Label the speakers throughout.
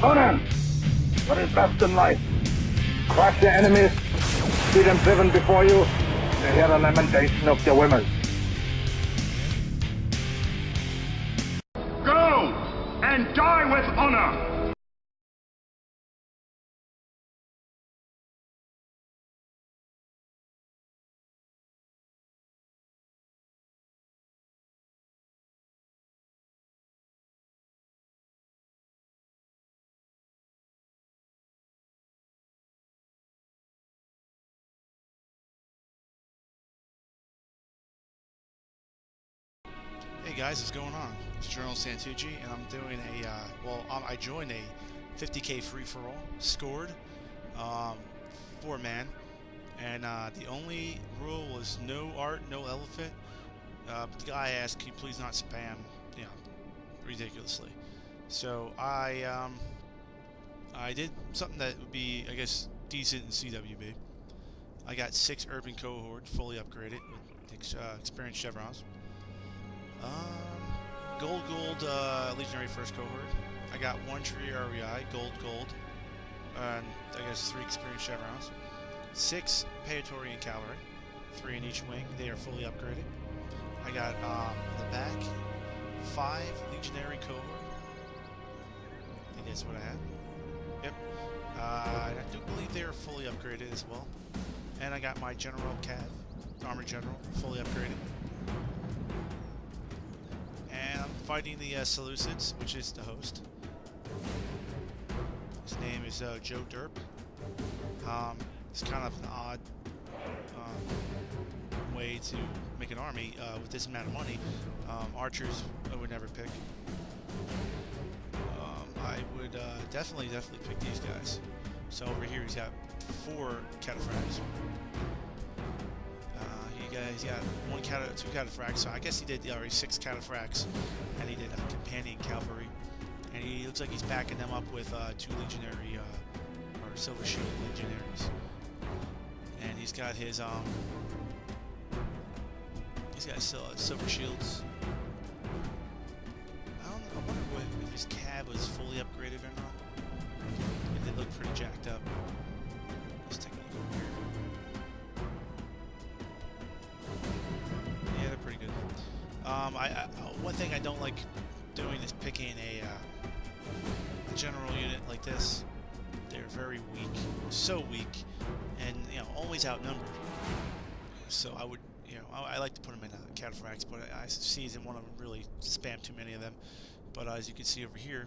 Speaker 1: Conan, what is best in life? Crush your enemies, see them driven before you, to hear the lamentation of your women.
Speaker 2: Go and die with honor!
Speaker 3: Hey guys, what's going on? It's General Santucci, and I'm doing I joined a 50k free-for-all, scored, 4-man, and the only rule was no art, no elephant, but the guy asked, can you please not spam, ridiculously. So I did something that would be, I guess, decent in CWB. I got 6 urban cohort, fully upgraded, with experienced chevrons. Gold, Legionary first cohort. I got 1 tree REI, gold, and I guess 3 experienced chevrons. 6 Praetorian cavalry, 3 in each wing. They are fully upgraded. I got in the back 5 legionary cohort. I think that's what I had. Yep. I do believe they are fully upgraded as well. And I got my general cav, armor general, fully upgraded. And I'm fighting the Seleucids, which is the host. His name is Joe Derp. It's kind of an odd way to make an army with this amount of money. Archers I would never pick. I would definitely pick these guys. So over here he's got 4 cataphracts. He's got 2 cataphracts, so I guess he did already 6 cataphracts, and he did companion cavalry, and he looks like he's backing them up with 2 legionary or silver shield legionaries, and he's got his silver shields. I wonder if his cav was fully upgraded or not. They look pretty jacked up. Let's take a look over here. Yeah, they're pretty good. One thing I don't like doing is picking a general unit like this. They're very weak, so weak, and always outnumbered. So I would, I like to put them in cataphracts, but I see in one of them really spam too many of them. But as you can see over here,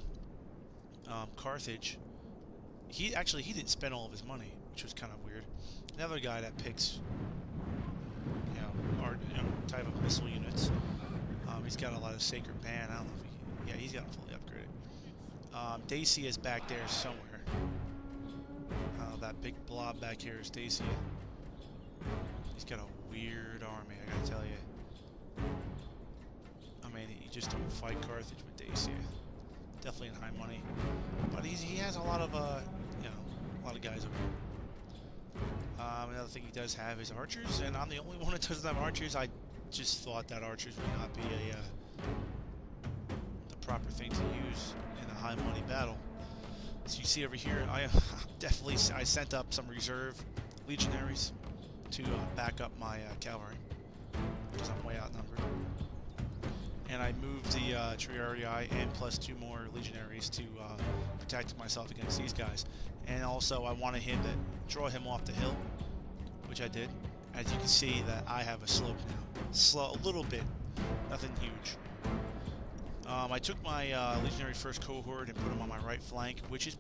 Speaker 3: Carthage, he didn't spend all of his money, which was kind of weird. Another guy that picks type of missile units. He's got a lot of Sacred Band. I don't know if he's got them fully upgraded. Dacia is back there somewhere. That big blob back here is Dacia. He's got a weird army, I gotta tell you. I mean, you just don't fight Carthage with Dacia. Definitely in high money, but he has a lot of a lot of guys over here. Another thing he does have is archers, and I'm the only one that doesn't have archers. I just thought that archers would not be the proper thing to use in a high money battle. So you see over here, I sent up some reserve legionaries to back up my cavalry because I'm way outnumbered. And I moved the Triarii and plus 2 more legionaries to protect myself against these guys. And also I wanted him to draw him off the hill, which I did. As you can see that I have a slope now. Slow, a little bit, nothing huge. I took my legionary first cohort and put them on my right flank, which is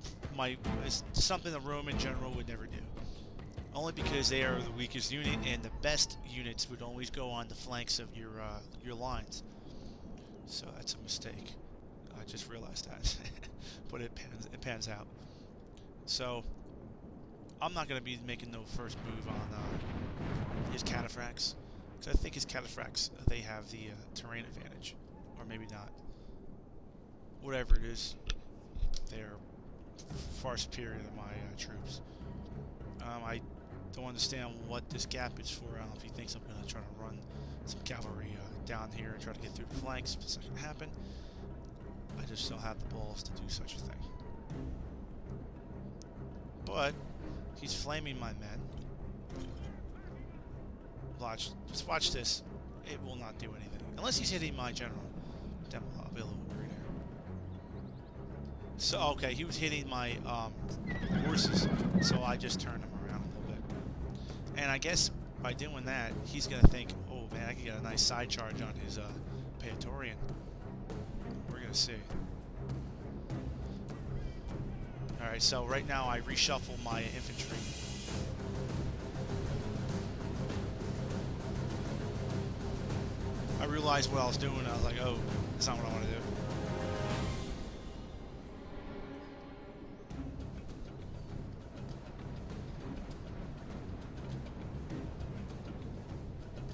Speaker 3: something a Roman general would never do. Only because they are the weakest unit, and the best units would always go on the flanks of your lines. So that's a mistake. I just realized that, but it pans out. So I'm not going to be making no first move on his cataphracts, because I think his cataphracts they have the terrain advantage, or maybe not. Whatever it is, they're far superior to my troops. I don't understand what this gap is for. I don't know if he thinks I'm going to try to run some cavalry down here and try to get through the flanks. If it's not going to happen, I just don't have the balls to do such a thing. but he's flaming my men. Watch, just watch this. It will not do anything. Unless he's hitting my general. Damn, I'll be a little worried here. So, okay, he was hitting my horses, so I just turned him around a little bit. And I guess by doing that, he's going to think, oh man, I can get a nice side charge on his Praetorian. We're going to see. Alright, so right now I reshuffle my infantry. I realized what I was doing. I was like, oh, that's not what I want to do.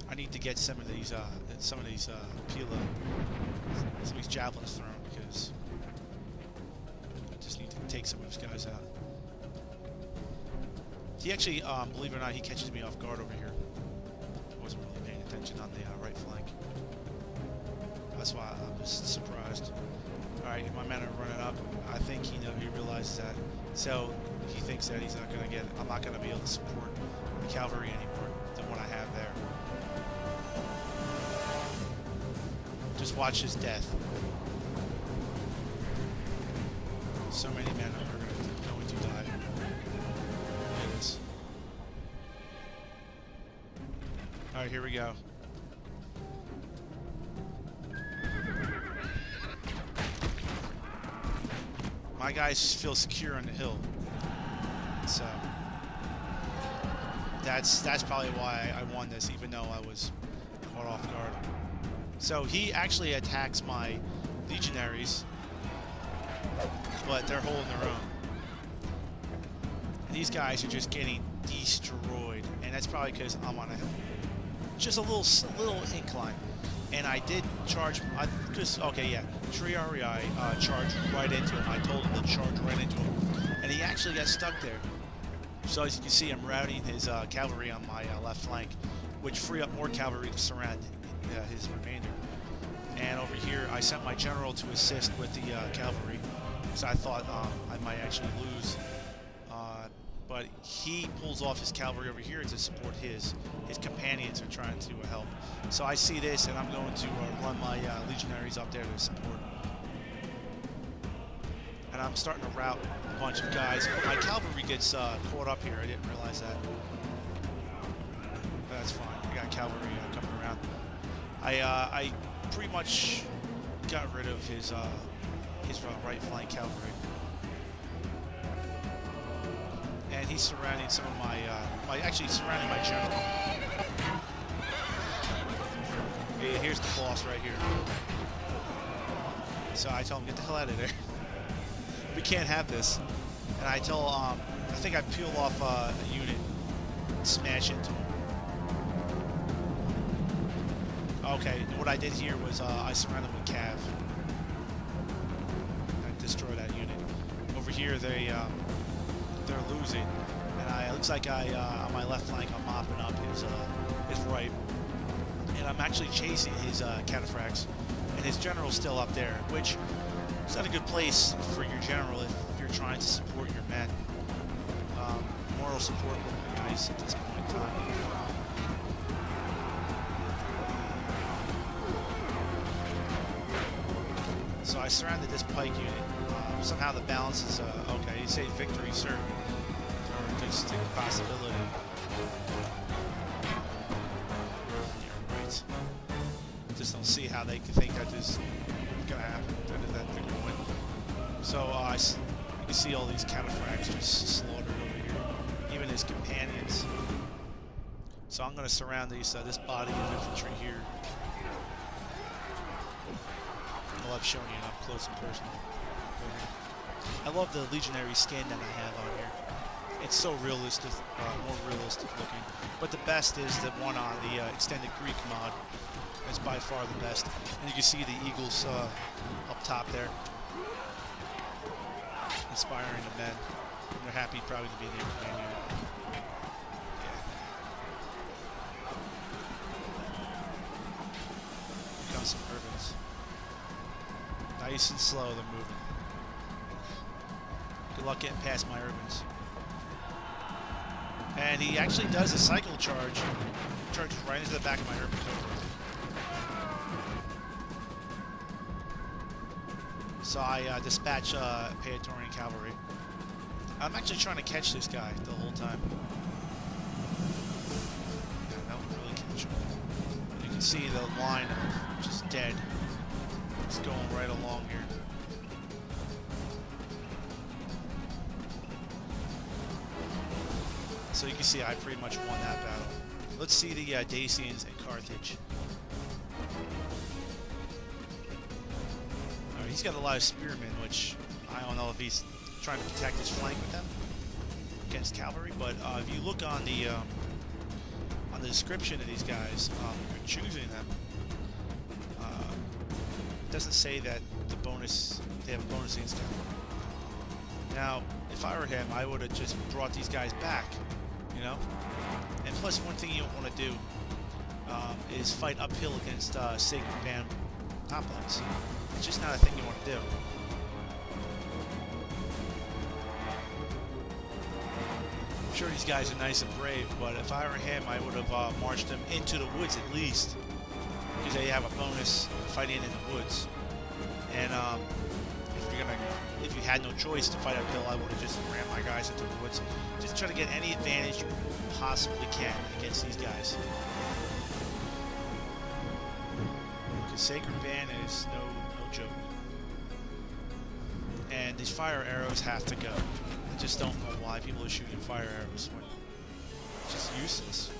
Speaker 3: I need to get some of these Pila, some of these javelins thrown because I just need to take some of these guys out. He actually, believe it or not, he catches me off guard over here. I wasn't really paying attention on the right flank. That's why I'm just surprised. Alright, my men are running up. I think he realizes that. So he thinks that he's not gonna get I'm not gonna be able to support the cavalry anymore than what I have there. Just watch his death. So many men are going to die. Look at this. Alright, here we go. My guys feel secure on the hill, so that's probably why I won this, even though I was caught off guard. So he actually attacks my legionaries, but they're holding their own. These guys are just getting destroyed, and that's probably because I'm on a hill, just a little incline. And I did charge. Triarii charged right into him. I told him to charge right into him, and he actually got stuck there. So as you can see, I'm routing his cavalry on my left flank, which free up more cavalry to surround his remainder. And over here, I sent my general to assist with the cavalry, because I thought I might actually lose. But he pulls off his cavalry over here to support his. His companions are trying to help. So I see this, and I'm going to run my legionaries up there to support. And I'm starting to rout a bunch of guys. My cavalry gets caught up here. I didn't realize that. But that's fine. I got cavalry coming around. I pretty much got rid of his right flank cavalry. And he's surrounding some of actually surrounding my general. Here's the boss right here. So I tell him, get the hell out of there. We can't have this. And I tell, I think I peel off a unit, smash into him. Okay, what I did here was I surrounded him with cav. I destroyed that unit. Over here, they're losing, and it looks like on my left flank I'm mopping up his right, and I'm actually chasing his cataphracts, and his general's still up there, which is not a good place for your general if you're trying to support your men. Moral support would be nice at this point in time. So I surrounded this pike unit. Somehow the balance is okay. You say victory certain, or just a possibility. Yeah, right. Just don't see how they can think that this is gonna happen. That they're gonna win. So you can see all these cataphracts just slaughtered over here, even his companions. So I'm gonna surround this body of infantry here. I love showing you up close and personal. I love the legionary skin that I have on here. It's so realistic, more realistic looking. But the best is the one on the extended Greek mod. It's by far the best. And you can see the eagles up top there, inspiring the men. And they're happy probably to be in the command unit. Here comes some urbans. Nice and slow, they're moving. Good luck getting past my urbans. And he actually does a cycle charge. Charges right into the back of my urban cobra. So I dispatch Praetorian cavalry. I'm actually trying to catch this guy the whole time. I don't really catch him. You can see the line of just dead. It's going right along here. So you can see I pretty much won that battle. Let's see the Dacians in Carthage. Alright, he's got a lot of spearmen, which I don't know if he's trying to protect his flank with them against cavalry. But if you look on the description of these guys, you're choosing them. It doesn't say that they have a bonus against cavalry. Now, if I were him, I would have just brought these guys back. You know, and plus one thing you don't want to do is fight uphill against Sacred Band hoplites. It's just not a thing you want to do. I'm sure these guys are nice and brave, but if I were him, I would have marched them into the woods at least, because they have a bonus fighting in the woods. And if you had no choice to fight uphill, I would have just ran my guys into the woods. Just try to get any advantage you possibly can against these guys. Because Sacred Band is no joke. And these fire arrows have to go. I just don't know why people are shooting fire arrows when it's just useless.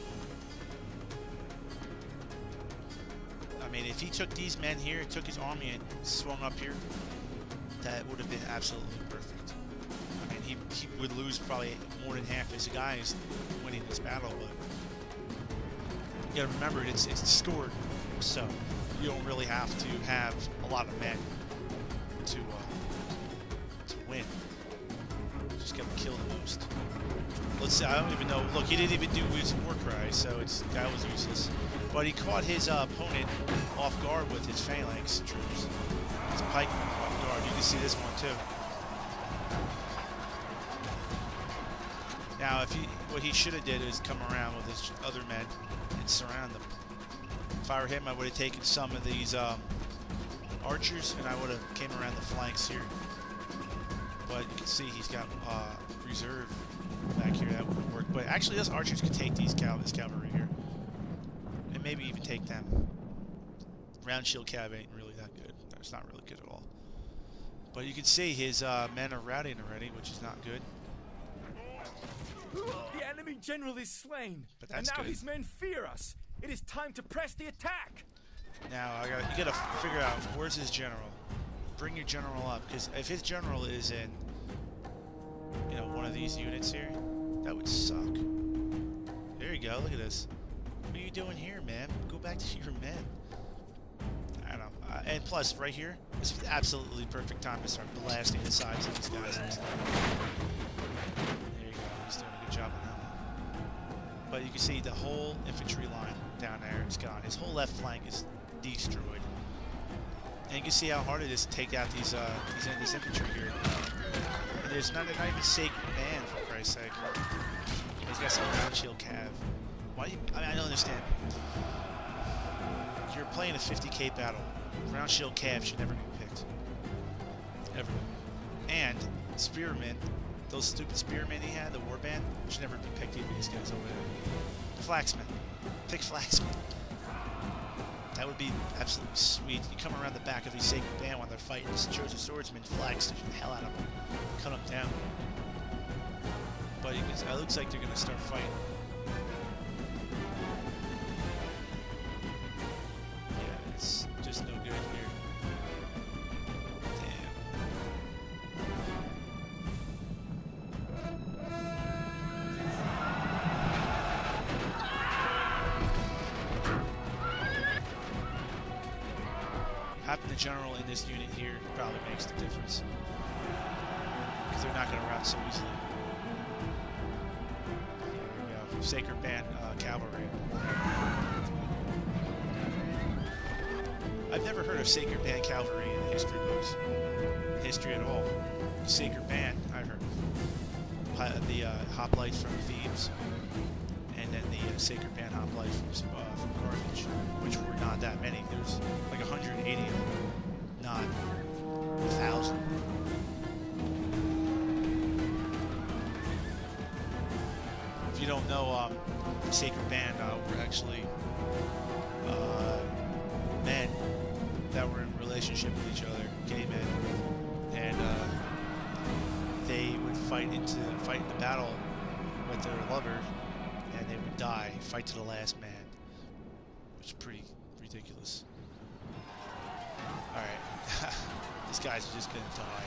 Speaker 3: I mean, if he took these men here, took his army and swung up here, that would have been absolutely perfect. I mean, he would lose probably more than half his guys winning this battle, but you gotta remember it's scored, so you don't really have to have a lot of men to win. You just gotta kill the most. Let's see, I don't even know. Look, he didn't even do his war cry, so that was useless. But he caught his opponent off guard with his phalanx troops. His pikemen off guard. You can see this one too. Now, what he should have did is come around with his other men and surround them. If I were him, I would have taken some of these archers and I would have came around the flanks here. But you can see he's got reserve back here. That would work. But actually, those archers could take this cavalry here, and maybe even take them. Round shield cav ain't really that good. It's not really good at all. But you can see his men are routing already, which is not good.
Speaker 4: The enemy general is slain,
Speaker 3: But that's
Speaker 4: and now
Speaker 3: good.
Speaker 4: his men fear us. It is time to press the attack.
Speaker 3: Now you gotta figure out where's his general. Bring your general up, because if his general is in, one of these units here, that would suck. There you go. Look at this. What are you doing here, man? Go back to your men. I don't know. And plus, right here, this is absolutely perfect time to start blasting the sides of these guys. There you go. He's doing a good job on that one. But you can see the whole infantry line down there is gone. His whole left flank is destroyed. And you can see how hard it is to take out this infantry here. And there's not even Sacred Band, for Christ's sake. He's got some round shield cav. I don't understand. You're playing a 50k battle. Round shield cav should never be picked. Ever. And spearmen, those stupid spearmen he had, the warband, should never be picked either. These guys over there. Flaxmen. Pick Flaxmen. That would be absolutely sweet. You come around the back of these Sacred Band when they're fighting. This chosen swordsman flax the hell out of them. Cut them down. But it looks like they're going to start fighting. Yeah, it's just no good here. Damn. Having the general in this unit here probably makes the difference, because they're not going to rout so easily. There we go. Sacred Band cavalry. I've never heard of Sacred Band cavalry in the history books. History at all. Sacred Band, I heard. hoplites from Thebes, and then the sacred band hoplites from Carthage, which were not that many. There's like 180 of them, not 1,000. If you don't know, the sacred band were actually men that were in relationship with each other, gay men, and they would fight in the battle with their lover, and they would die, fight to the last man, which is pretty ridiculous. All right, these guys are just gonna die.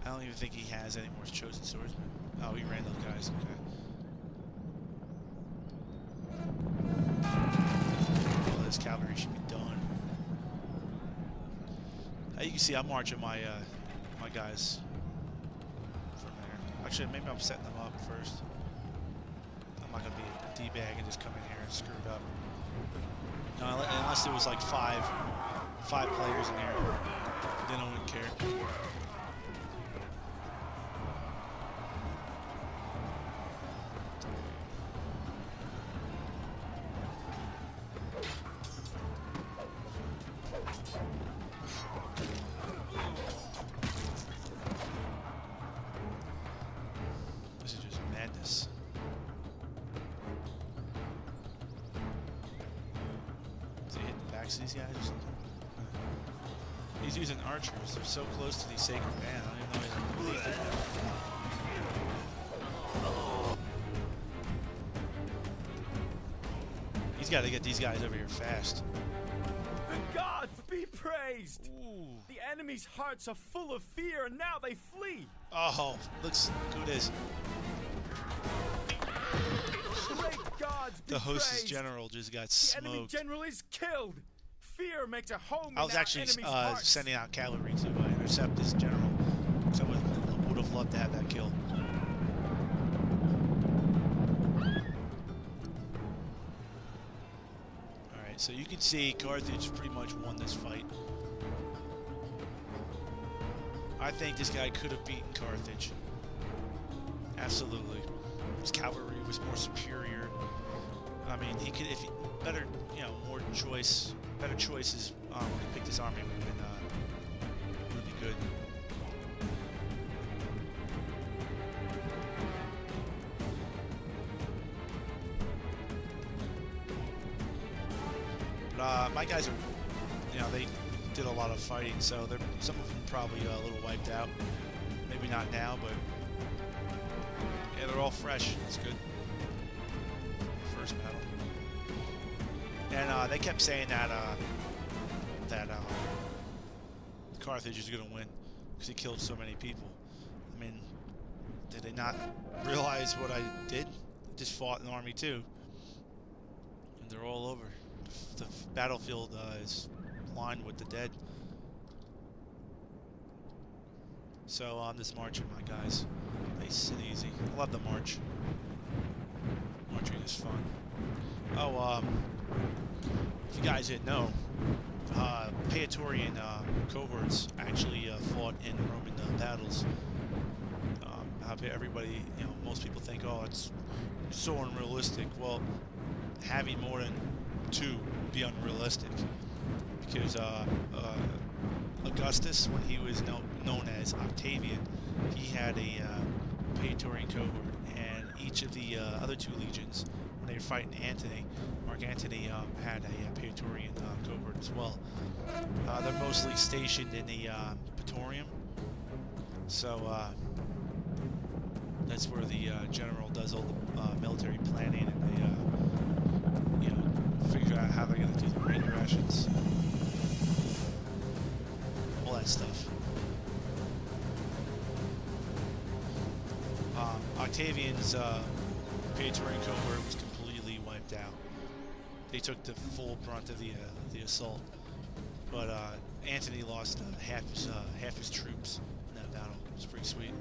Speaker 3: I don't even think he has any more chosen swordsmen. Oh, he ran those guys. Okay. All this cavalry should be done. You can see I'm marching my my guys from there. Actually, maybe I'm setting them up first. I'm not gonna be a D-bag and just come in here and screw it up. No, unless there was like five players in here, then I wouldn't care. These guys or something. He's using archers. They're so close to these sacred band. I don't even know he's doing that. He's got to get these guys over here fast.
Speaker 4: The gods be praised!
Speaker 3: Ooh.
Speaker 4: The enemy's hearts are full of fear, and now they flee.
Speaker 3: Oh, looks good as
Speaker 4: Great gods be
Speaker 3: the hostess
Speaker 4: praised.
Speaker 3: general just got
Speaker 4: The enemy
Speaker 3: smoked.
Speaker 4: general is killed. Fear makes a home
Speaker 3: I was
Speaker 4: in our
Speaker 3: actually
Speaker 4: enemy's hearts.
Speaker 3: sending out cavalry to intercept this general, so I would have loved to have that kill. Alright, so you can see Carthage pretty much won this fight. I think this guy could have beaten Carthage. Absolutely. His cavalry was more superior. I mean, he could, if he, better, you know, more choice. Better choices when he picked his army would have been really good. But my guys are, you know, they did a lot of fighting, so they're some of them probably a little wiped out. Maybe not now, but yeah, they're all fresh. That's good. First battle. And they kept saying that Carthage is going to win because he killed so many people. I mean, did they not realize what I did? I just fought an army too, and they're all over. The battlefield is lined with the dead. So I'm just marching my guys, nice and easy. I love the march. Marching is fun. Oh, if you guys didn't know, Praetorian cohorts actually fought in Roman battles. Everybody, you know, most people think, oh, it's so unrealistic. Well, having more than two would be unrealistic because Augustus, when he was known as Octavian, he had a Praetorian cohort, and each of the other two legions, when they were fighting Antony, Mark Antony had a Praetorian cohort as well. They're mostly stationed in the Praetorium, so that's where the general does all the military planning, and they, you know, figure out how they're going to do the rain rations, all that stuff. Octavian's Praetorian cohort was completely wiped out. They took the full brunt of the assault, but Antony lost half his troops in that battle. It was pretty sweet.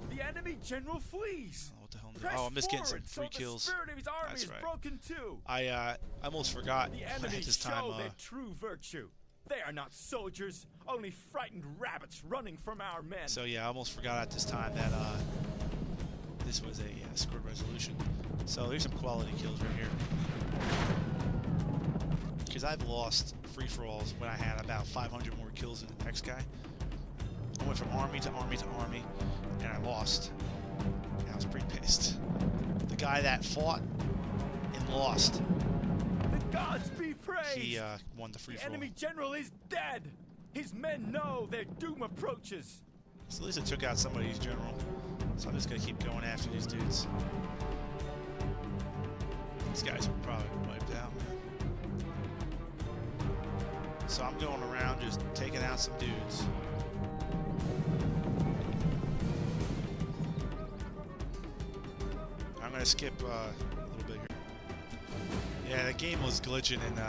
Speaker 4: The enemy general flees.
Speaker 3: What the hell?
Speaker 4: Press
Speaker 3: Oh, I'm just getting some
Speaker 4: forward,
Speaker 3: free
Speaker 4: so
Speaker 3: kills.
Speaker 4: The spirit of his army
Speaker 3: That's
Speaker 4: is
Speaker 3: right.
Speaker 4: broken too.
Speaker 3: I almost forgot
Speaker 4: The
Speaker 3: at
Speaker 4: enemy
Speaker 3: this
Speaker 4: show
Speaker 3: time.
Speaker 4: their true virtue. They are not soldiers, only frightened rabbits running from our men.
Speaker 3: So yeah, I almost forgot at this time that this was a scored resolution. So there's some quality kills right here. Because I've lost free-for-alls when I had about 500 more kills than the next guy. I went from army to army to army, and I lost. And I was pretty pissed. The guy that fought and lost,
Speaker 4: The gods be praised!
Speaker 3: he won the free-for-all.
Speaker 4: The enemy general is dead! His men know their doom approaches!
Speaker 3: So at least I took out somebody's general. So I'm just gonna keep going after these dudes. These guys are probably wiped out, man. So I'm going around just taking out some dudes. I'm gonna skip a little bit here. Yeah, the game was glitching, and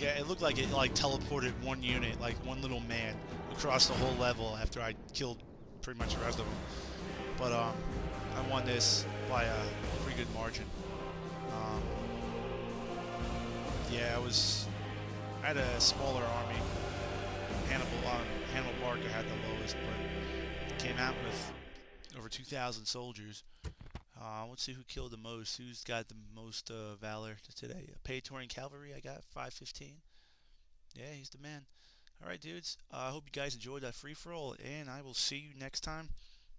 Speaker 3: it looked like it teleported one unit, like one little man, across the whole level after I killed pretty much the rest of them. But I won this by a pretty good margin. Yeah, I had a smaller army. Hannibal Barca had the lowest, but came out with over 2,000 soldiers. Let's see who killed the most. Who's got the most valor today? Praetorian Cavalry, I got 515. Yeah, he's the man. Alright, dudes. I hope you guys enjoyed that free-for-all, and I will see you next time.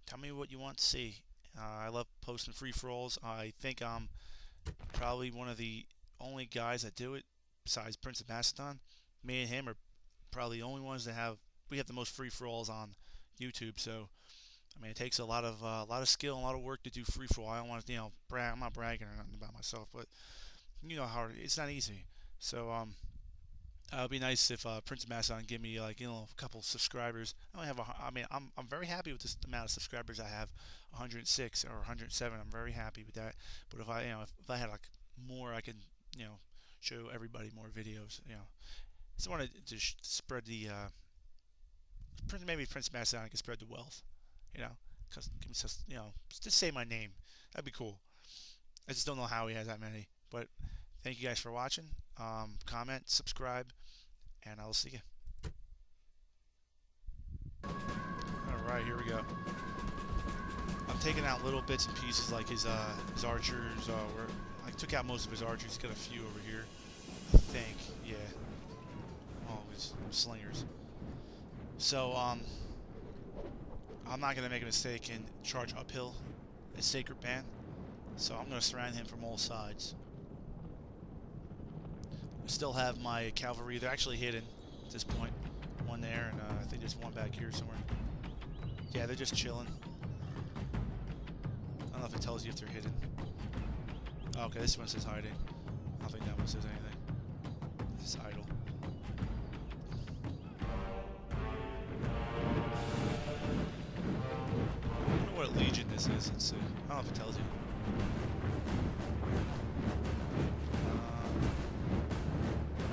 Speaker 3: Tell me what you want to see. I love posting free-for-alls. I think I'm probably one of the only guys that do it, besides Prince of Macedon. Me and him are probably the only ones that we have the most free-for-alls on YouTube, so I mean, it takes a lot of skill and a lot of work to do free-for-all. I don't want to, brag. I'm not bragging or nothing about myself, but you know how it's not easy. So it would be nice if Prince of Macedon give me a couple subscribers. I'm very happy with this amount of subscribers I have, 106 or 107. I'm very happy with that. But if I had more, I could show everybody more videos. Just wanted to spread the maybe Prince of Macedon can spread the wealth. Just say my name. That'd be cool. I just don't know how he has that many. But thank you guys for watching. Comment, subscribe, and I'll see you. Alright, here we go. I'm taking out little bits and pieces like his archers. I took out most of his archers. He's got a few over here, I think. Yeah. Oh, his slingers. So, I'm not going to make a mistake and charge uphill at Sacred Band. So I'm going to surround him from all sides. I still have my cavalry. They're actually hidden at this point. One there, and I think there's one back here somewhere. Yeah, they're just chilling. I don't know if it tells you if they're hidden. Oh, okay, this one says hiding. I don't think that one says anything. This is idle. I don't know what legion this is. Let's see. I don't know if it tells you.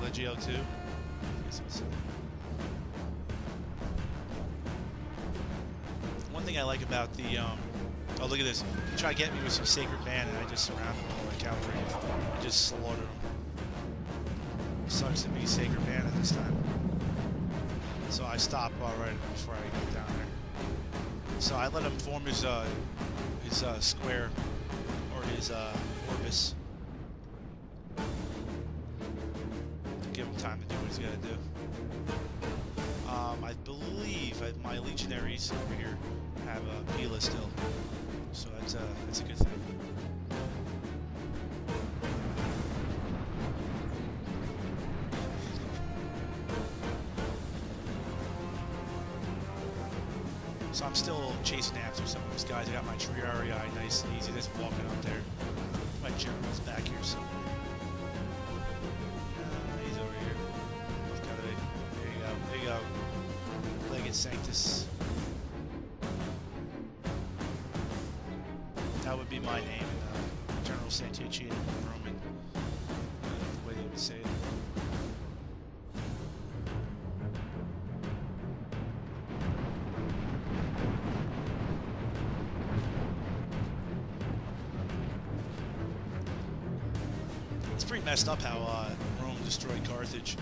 Speaker 3: Legio 2. One thing I like about the oh, look at this. He tried to get me with some Sacred Band, and I just surrounded him with my cavalry and just slaughtered him. Sucks to be Sacred Band at this time. So I stopped right before I got down there. So I let him form his square, or his orbis. Give him time to do what he's got to do. I believe my legionaries over here have Pila still, so that's a good thing. So I'm still chasing after some of these guys. I got my Triarii nice and easy, just walking up there. My general's back here somewhere. He's over here. There you go. There you go. Legate Sanctus. That would be my name in General Sant'Iacino in Roman. The way they would say it. It's pretty messed up how Rome destroyed Carthage.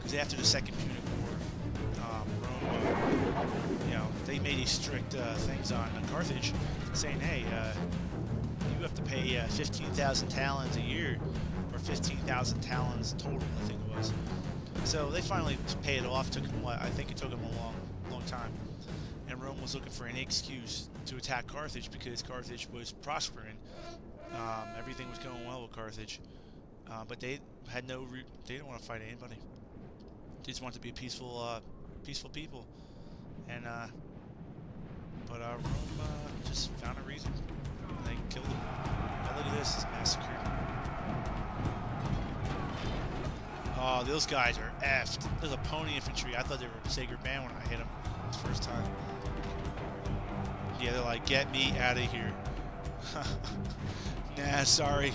Speaker 3: was after the Second Punic War. Rome, you know, they made these strict things on Carthage, saying, hey, you have to pay 15,000 talents a year, or 15,000 talents total, I think it was. So they finally paid it off. Took them, I think it took them a long time. And Rome was looking for any excuse to attack Carthage because Carthage was prospering. Everything was going well with Carthage, but they had they didn't want to fight anybody. They just wanted to be peaceful people. And but Rome just found a reason, and they killed them. Now look at this, it's massacred. Oh, those guys are effed. There's a pony infantry. I thought they were Sacred Band when I hit them the first time. Yeah, they're like, get me out of here. Nah, sorry.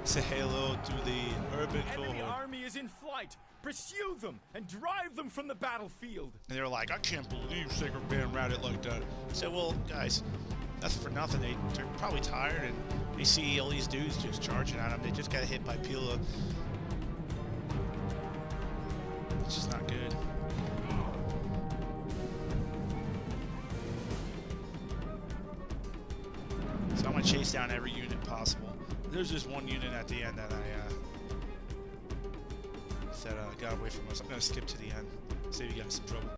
Speaker 3: Say hello to the urban
Speaker 4: Enemy
Speaker 3: cohort.
Speaker 4: army is in flight. Pursue them and drive them from the battlefield.
Speaker 3: And they were like, I can't believe Sacred Band routed like that. I said, well, guys, that's for nothing. They're probably tired, and they see all these dudes just charging at them. They just got hit by Pila. It's just not good. So I'm going to chase down every unit possible. There's just one unit at the end that I got away from us. I'm going to skip to the end. Save you guys some trouble.